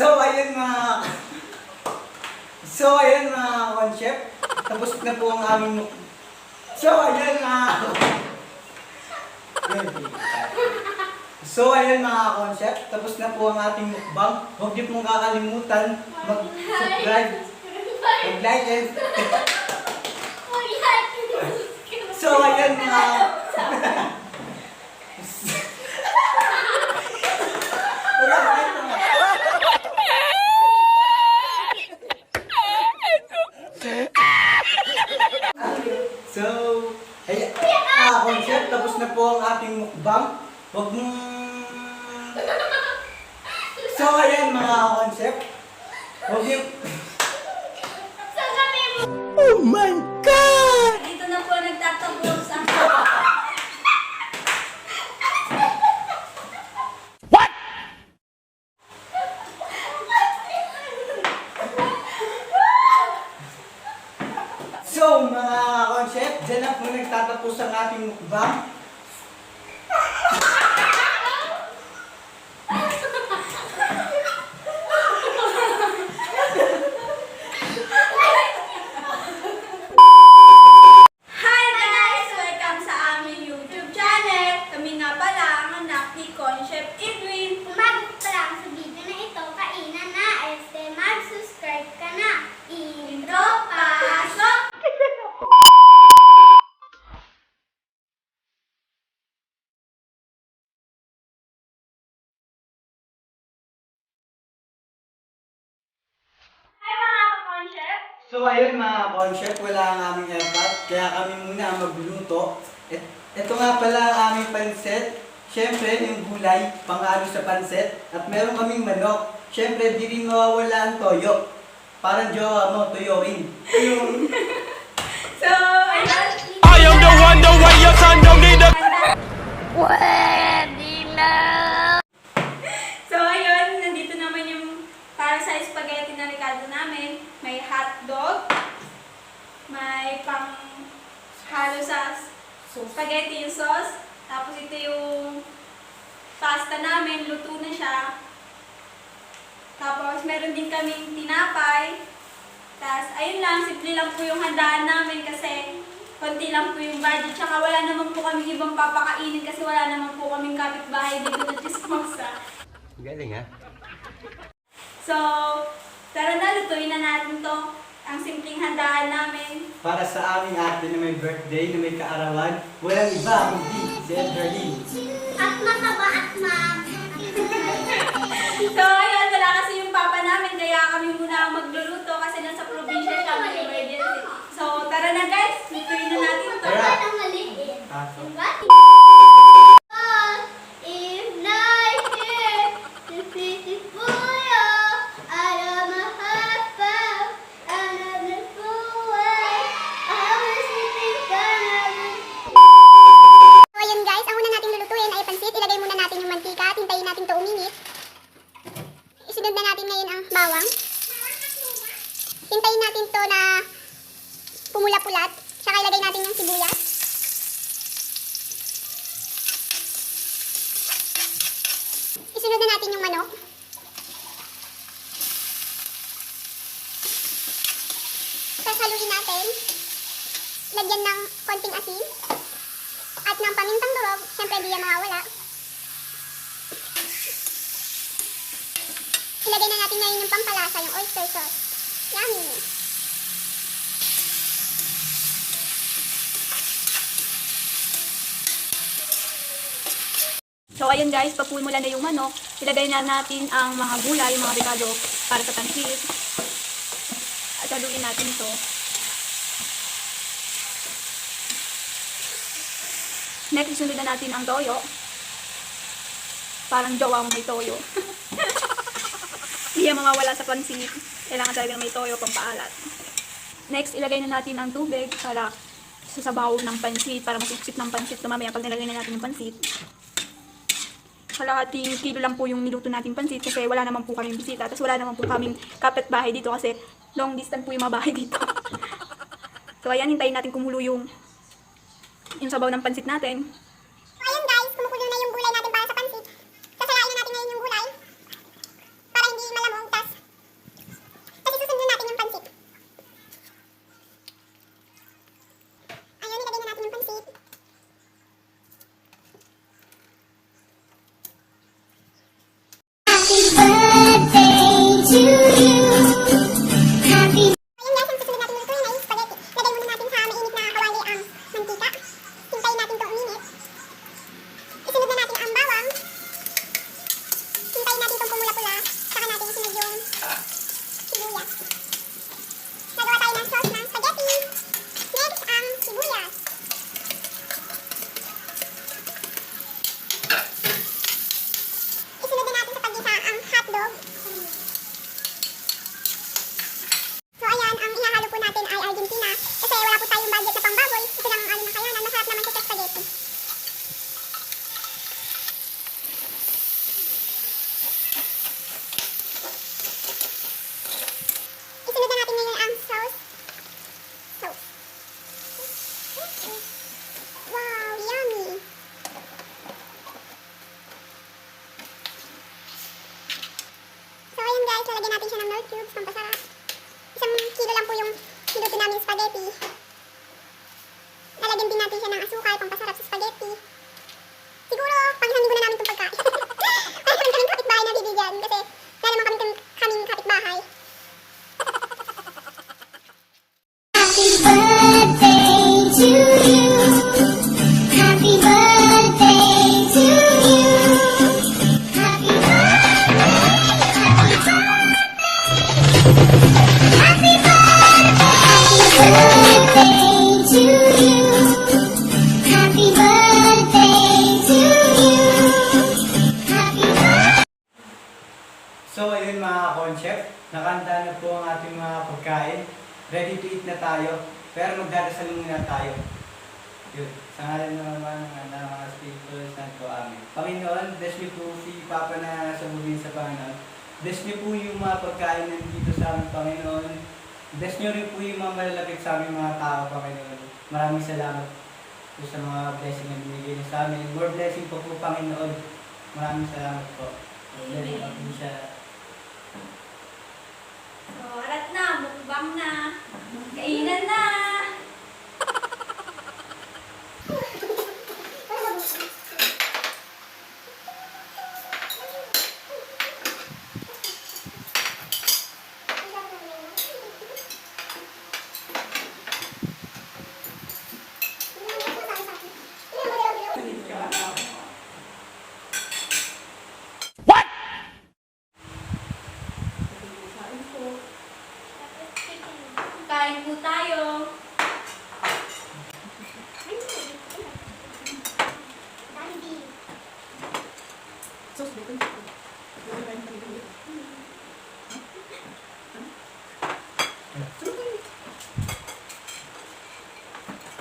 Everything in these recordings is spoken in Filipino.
So ayun mga concept. Tapos na po ang aming So ayun mga concept, tapos na po ang ating mukbang. Huwag niyo pong kakalimutan mag-subscribe, mag-like and So ayun mga So, ay, concept, tapos na po ang ating mukbang. Huwag mong... So, ayan mga concept. Huwag yung... Oh my God! Dito na po nagtatapos ang... So, mga concept, dyan na po nagtatapos ang ating mukbang. Hi guys! Welcome sa aming YouTube channel. Kami nga pala ang anak ni Concept Edwin. Bago pa lang sa video na ito, kainan na. Mag-subscribe ka na. Intro, pasok! Hi mga ka-concept! So, ayun mga concept, wala ang aming airpot, kaya kami muna ang magluluto. Ito nga pala ang aming pansit. Siyempre, yung gulay, pang-ano sa pansit. At meron kaming manok. Siyempre, di rin mawawala ang toyo. Parang jowa mo, toyo rin. So, ayun. I am the one, the way your son don't need a... So, ayun. Nandito naman yung para sa spaghetti na Ricardo namin. May hotdog. May pang halo sa spaghetti yung sauce. Tapos ito yung pasta namin. Luto na siya. Tapos meron din kaming tinapay. Tapos ayun lang. Simple lang po yung handaan namin kasi konti lang po yung budget. Tsaka wala naman po kaming ibang papakainin kasi wala naman po kaming kapitbahay dito na Chismosa. Galing ha? So, tara na, lutuin na natin to. Ang simpleng handaan namin. Para sa aming ate na may birthday, na may kaarawan, walang iba kundi si Everly. At mataba at So, ayun, wala kasi yung papa namin, kaya kami muna ang magluluto kasi nasa probinsya siya, may emergency. So, tara na guys, lutuin na natin to. Tara. Ang maliit. Pasok. If life is beautiful, I am a happy, and I'm a fool. I was sitting down. So ayun guys, ang una natin lulutuin ay pansit. Ilagay muna natin yung mantika at hintayin natin to uminit. Isunod na natin ngayon ang bawang. Hintayin natin to na pumula-pulat. Tsaka ilagay natin yung sibuyas. Isunod na natin yung manok. Tapos haluin natin. Lagyan ng konting asin. At ng pamintang durog. Siyempre di yan mawawala. Ilagay na natin ngayon yung pampalasa, yung oyster sauce. Yummy! So, ayun guys, papumula na yung manok. Ilagay na natin ang mga gulay, yung mga Ricardo para sa pansit. At haluin natin ito. Next, isunod na natin ang toyo. Parang jowa mo may toyo. Hindi yan mawawala sa pansit. Kailangan talaga may toyo pang paalat. Next, ilagay na natin ang tubig para sasabaw ng pansit, para masipsip ng pansit. Mamaya pag nilagay na natin yung pansit. Kalahating kilo lang po yung niluto natin pansit kasi wala naman po kaming bisita. Tapos wala naman po kaming kapitbahay dito kasi long distance po yung mga bahay dito. So ayan, hintayin natin kumulo yung sabaw ng pansit natin. So ayun guys, kumukulo na yung gulay natin para sa pansit. Sasalain na natin ngayon yung gulay. Para hindi malamog. hotdog. So ayan, ang ihahalo po natin ay Argentina. Kasi wala po tayong budget na pangbaboy. Ito lang ang ano na kayanan. Masarap naman siya sa spaghetti. Isunod na natin ngayon ang sauce. Sauce. Wow, yummy! So ayun guys, lalagyan natin siya ng Knorr cubes, pampasarap. 1 kilo lang po yung niluto namin spaghetti. Lalagyan din natin siya ng asukal, pampasarap sa spaghetti. Siguro, pang-isang linggo na namin itong pagkain. Para naman kaming kapitbahay na bibigyan kasi wala naman kaming kapitbahay. Happy birthday to you. Happy birthday to you. Happy birthday to you. Happy birthday to you. Happy birthday. So ayun mga concept, nakanta na po ang ating mga pagkain. Ready to eat na tayo, pero magdadasal muna tayo. Yun, sa ngalan naman ng mga Spiritual Santo, Amen. Panginoon, bless niyo po si Papa na nasa muli sa Panginoon. Bless niyo po yung mga pagkain nandito sa amin, Panginoon. Bless niyo rin po yung mga malalapit sa aming mga tao, Panginoon. Maraming salamat po sa mga blessing na binigay niyo sa amin. More blessing po po, Panginoon. Maraming salamat po. Blessing po siya. So, arat na, mukbang na, kainan na. Kain po tayo.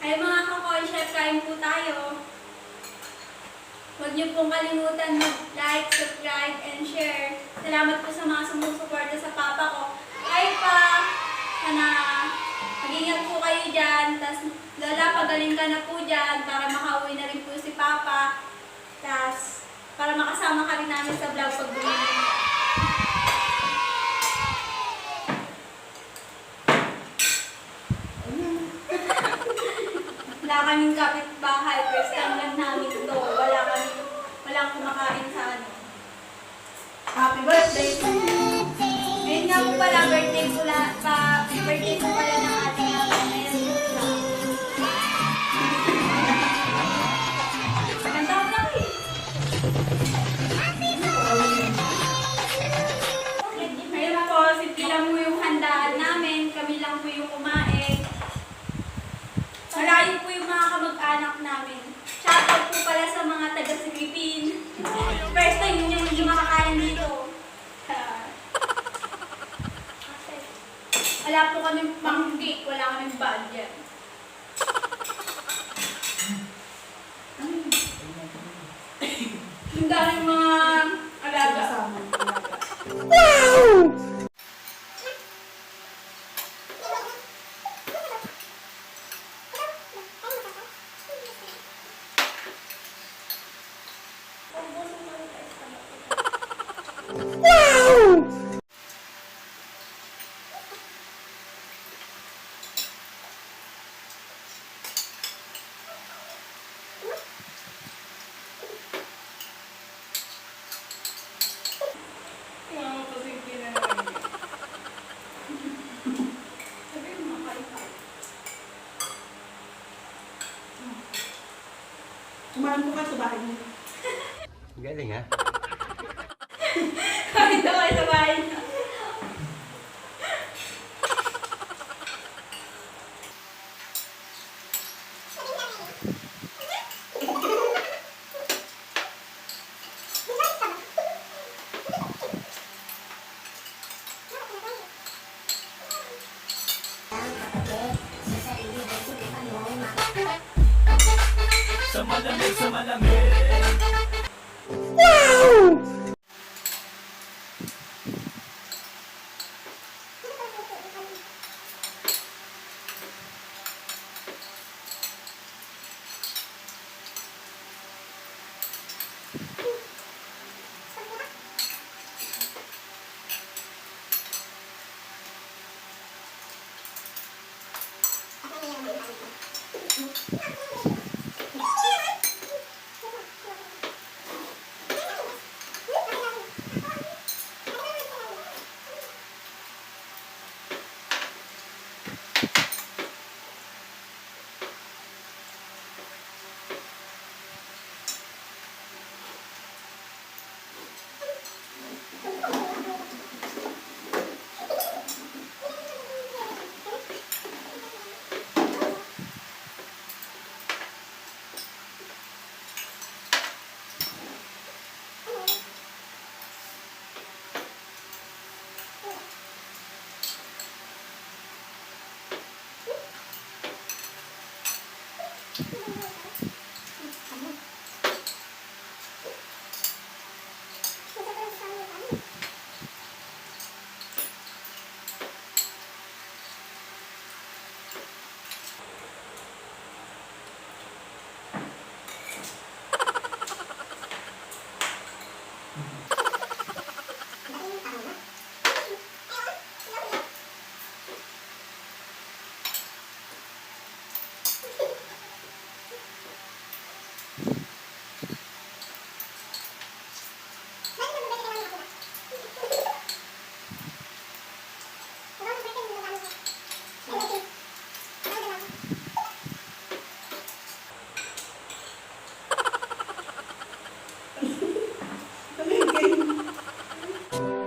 Ay mga ka-conchef, kain po tayo. Huwag niyo pong kalimutan mag-like, subscribe, and share. Salamat po sa mga sumusuporta sa papa ko. Ay pa! Sana mag-ingat po kayo dyan. Tapos Lola, pagaling ka na po dyan para makauwi na rin po si papa. Tapos para makasama ka rin namin sa vlog pag bumili. Wala kaming kapitbahay. First time lang namin ito. Walang kumakain sa ano. Happy birthday! Ngayon nga po pala, birthday po pala ng ating ngayon. Kanta ko lang eh. Ngayon po, simple lang po yung handaan namin. Kami lang po yung kumain. Malayo po yung mga kamag-anak namin. Shoutout po pala sa mga taga-Philippine. First time yung makakain dito. Wala po kaming pang-cake, wala kaming budget. Yung daming mga alaga. sa malamig.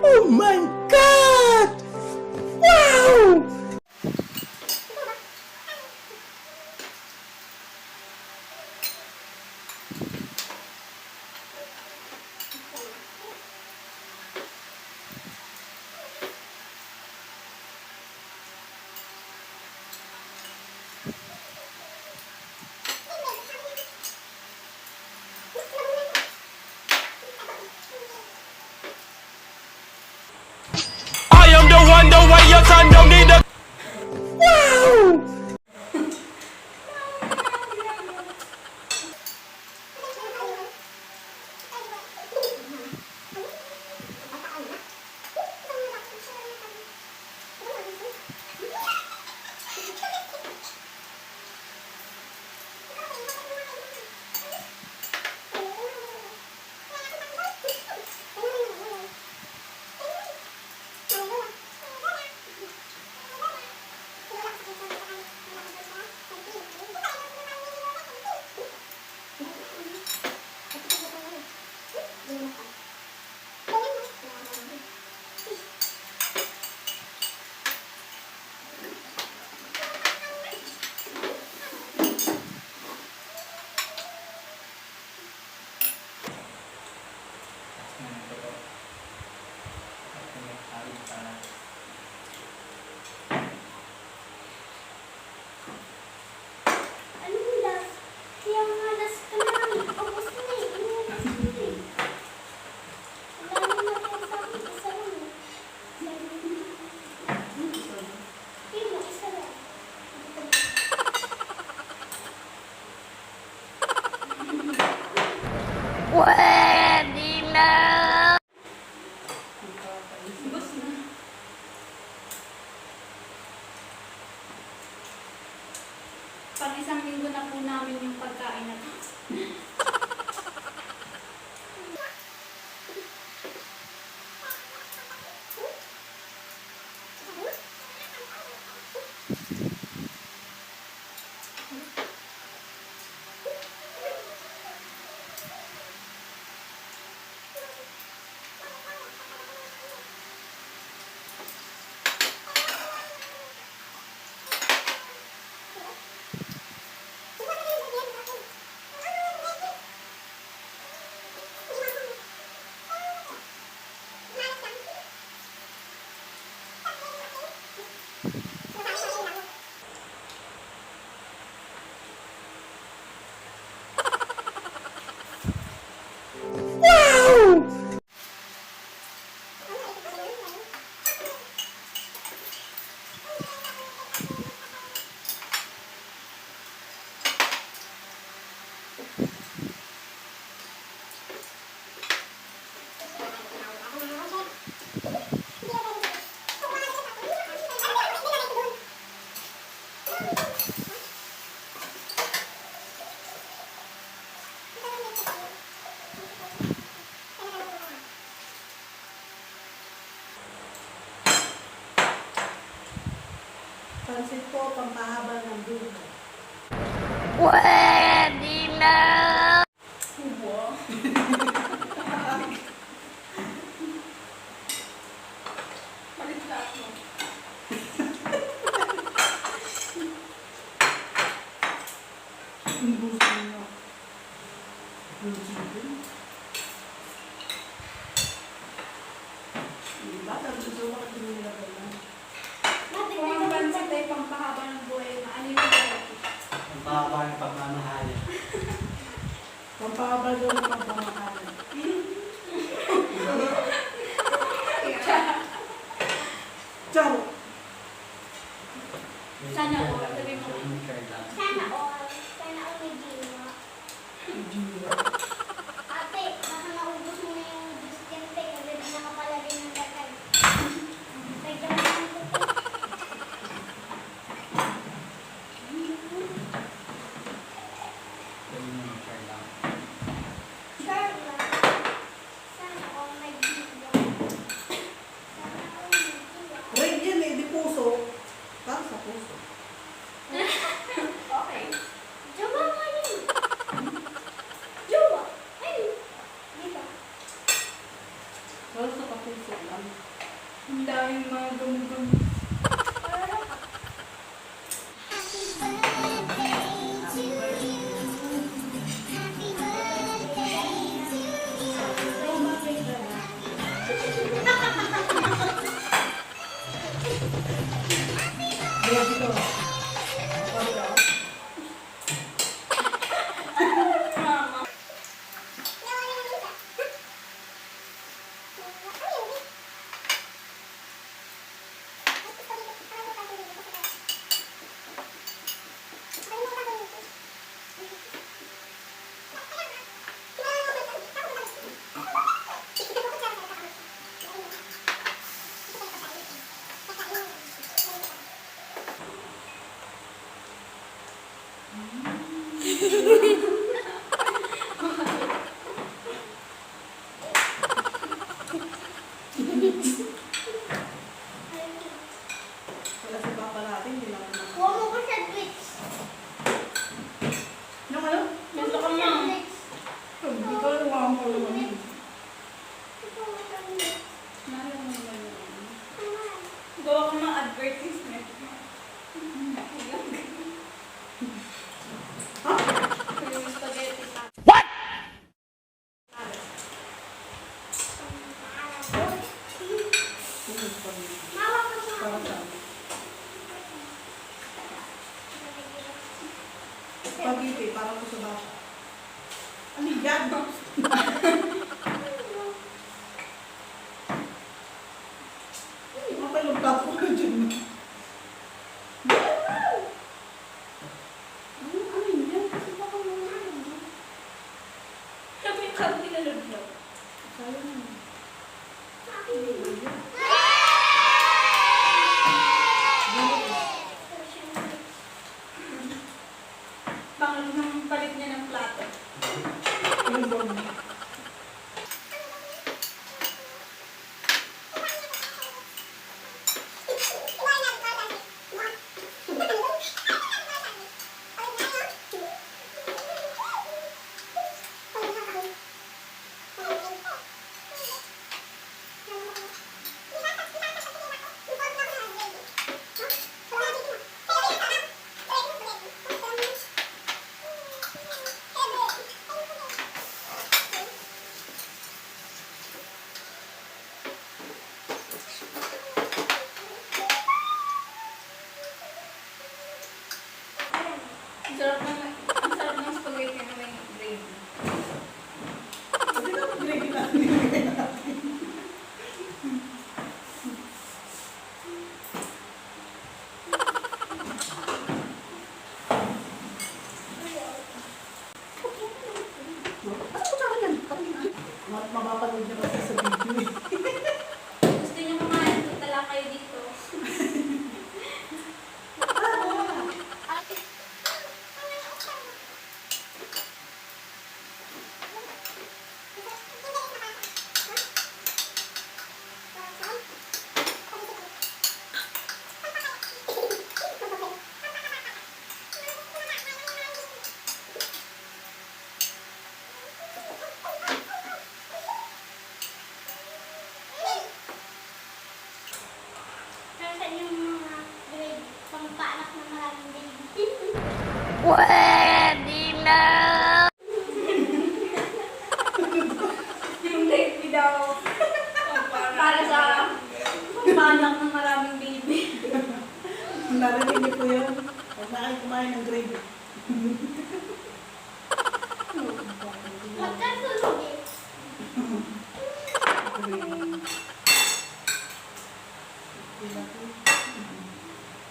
Oh my God! Wow! I am the one, the way your son don't need a. Anong last? Kaya nga last ka na. Ubus na eh. Inuubos na eh. Wala na natin sa akin. Isa lang eh. Hindi mo, isa lang. Pag isang linggo na po namin yung pagkain na to. Pansit po, pampahaba ng buhay. Kubo. Balik lahat mo. Umbusin mo. Yung chicken. Diba? Sabi ko sa mga tinilagay lang. Kung ang pansit ay pampahaba ng buhay, ano yung spaghetti? Ang baba ng pagmamahalan. Pampahaba daw ng pagmamahalan. Ciao! Sana all, sabi mo. Sana all. Sana all may ginawa. Jiwa. Ate, baka naubos mo na yung diskente kasi di nakapalagay ng lakay. Tagyan mo ng puti. Sana. Sana all may ginawa. Sana all may ginawa. Red yan eh, di puso. Para sa puso. Okay. Jowa nga yun. Jowa. Ay, dito. Para sa kapuso lang. Ang daming mga gum-gum. Happy birthday to you. Happy birthday to you. Kaya dito. Mama. Wala si papa natin, hindi naman na. Kuha mo ko sa Twitch. Yung ano? Gusto ko Sa mo. Twitch. Ikaw yung mga mo naman. Ikaw mo sa Twitch. Nalo mo naman yun. Aman. Gawa ko mga advertisement. Ha? Yung spaghetti sa... Mawa ko siya. Para sa spaghetti, para ko sa bata. Ano yan? Mapalugtap ko na dyan. Ano yan? Kasi baka mga Sabi kami nilalaglag. sayang. Bang nang palit niya ng plato. Yung bang anak ng maraming baby. Yung baby daw. Para sa pagpanak ng maraming baby. Narinig niyo po yun. Huwag na kayo kumain ng gravy. Magkasunod eh.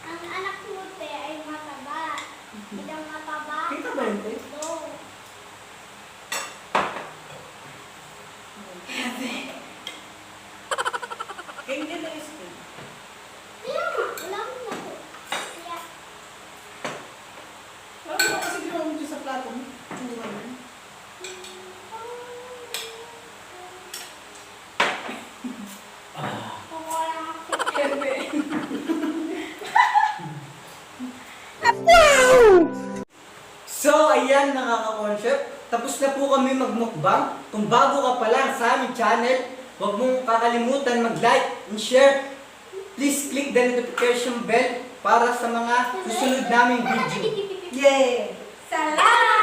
Ang anak mo te ay mataba. Ilang mataba. Kita ba yun, te? Ito. Kaya hindi na ice cream. Kaya nga, wala mo na po. Kaya, Ano ba kasi ginawa mo dyan sa plato mo? Tuwa mo. kung wala ako. So, ayan mga ka-concept. Tapos na po kami magmukbang. Kung bago ka pa lang sa aming channel, huwag mong kakalimutan mag-like and share. Please click the notification bell para sa mga susunod naming video. Yeah! Salamat!